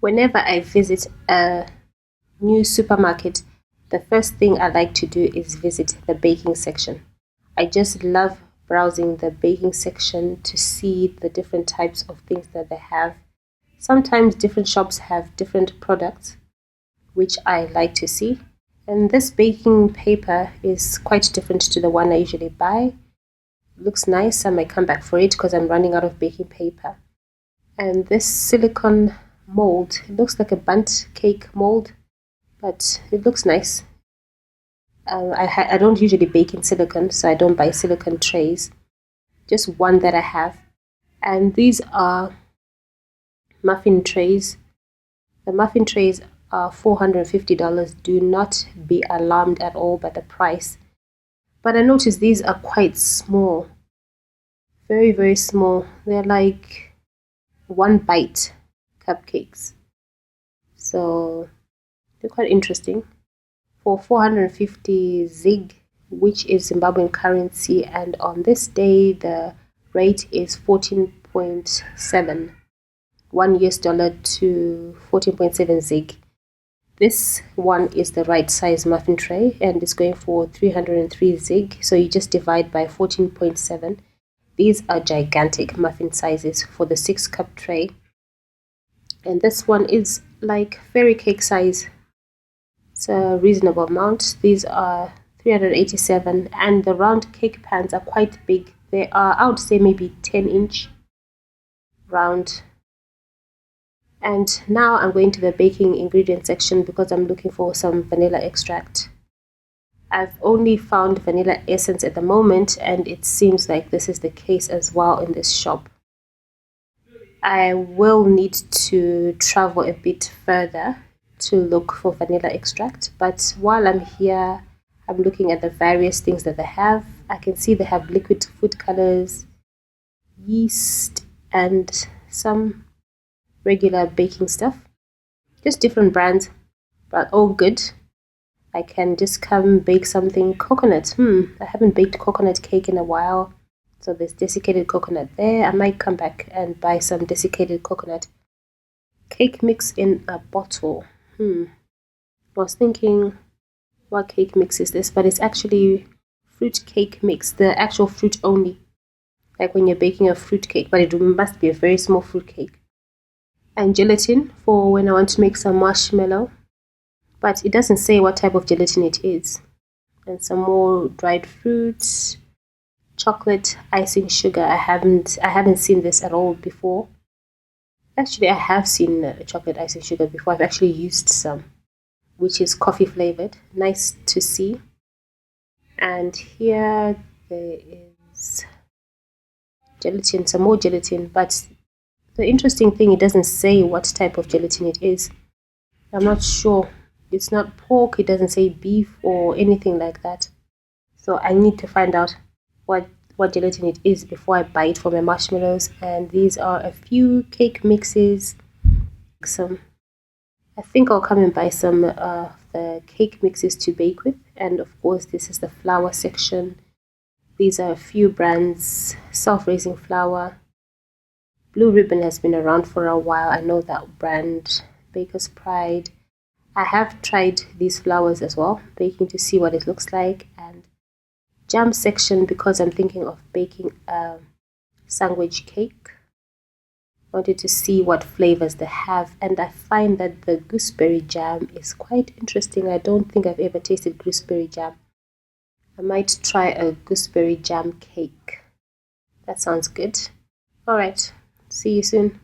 Whenever I visit a new supermarket, the first thing I like to do is visit the baking section. I just love browsing the baking section to see the different types of things that they have. Sometimes different shops have different products, which I like to see. And this baking paper is quite different to the one I usually buy. Looks nice. I might come back for it because I'm running out of baking paper. And this silicone mold, it looks like a bundt cake mold, but it looks nice. I don't usually bake in silicone, so I don't buy silicone trays. Just one that I have. And these are muffin trays. The muffin trays are $450. Do not be alarmed at all by the price. But I noticed these are quite small. Very, very small. They're like one bite cupcakes. So they're quite interesting. For 450 ZiG, which is Zimbabwean currency, and on this day the rate is 14.7, $1 to 14.7 ZiG. This one is the right size muffin tray and it's going for 303 ZiG, so you just divide by 14.7. These are gigantic muffin sizes for the 6-cup tray, and this one is like fairy cake size. It's a reasonable amount. These are 387, and the round cake pans are quite big. They are, I would say, maybe 10-inch round. And now I'm going to the baking ingredient section because I'm looking for some vanilla extract. I've only found vanilla essence at the moment, and it seems like this is the case as well in this shop. I will need to travel a bit further to look for vanilla extract, but while I'm here, I'm looking at the various things that they have. I can see they have liquid food colors, yeast, and some regular baking stuff. Just different brands, but all good. I can just come bake something. Coconut. I haven't baked coconut cake in a while. So there's desiccated coconut there. I might come back and buy some desiccated coconut. Cake mix in a bottle. I was thinking, what cake mix is this? But it's actually fruit cake mix, the actual fruit only. Like when you're baking a fruit cake, but it must be a very small fruit cake. And gelatin for when I want to make some marshmallow. But it doesn't say what type of gelatin it is. And some more dried fruits, chocolate, icing sugar. I haven't seen this at all before. Actually, I have seen chocolate icing sugar before. I've actually used some, which is coffee flavored. Nice to see. And here there is gelatin, some more gelatin. But the interesting thing, it doesn't say what type of gelatin it is. I'm not sure. It's not pork, it doesn't say beef or anything like that. So I need to find out what gelatin it is before I buy it for my marshmallows. And these are a few cake mixes. I think I'll come and buy some of the cake mixes to bake with. And of course, this is the flour section. These are a few brands. Self-raising flour. Blue Ribbon has been around for a while. I know that brand. Baker's Pride. I have tried these flours as well, baking to see what it looks like. And jam section because I'm thinking of baking a sandwich cake. I wanted to see what flavors they have, and I find that the gooseberry jam is quite interesting. I don't think I've ever tasted gooseberry jam. I might try a gooseberry jam cake. That sounds good. Alright, see you soon.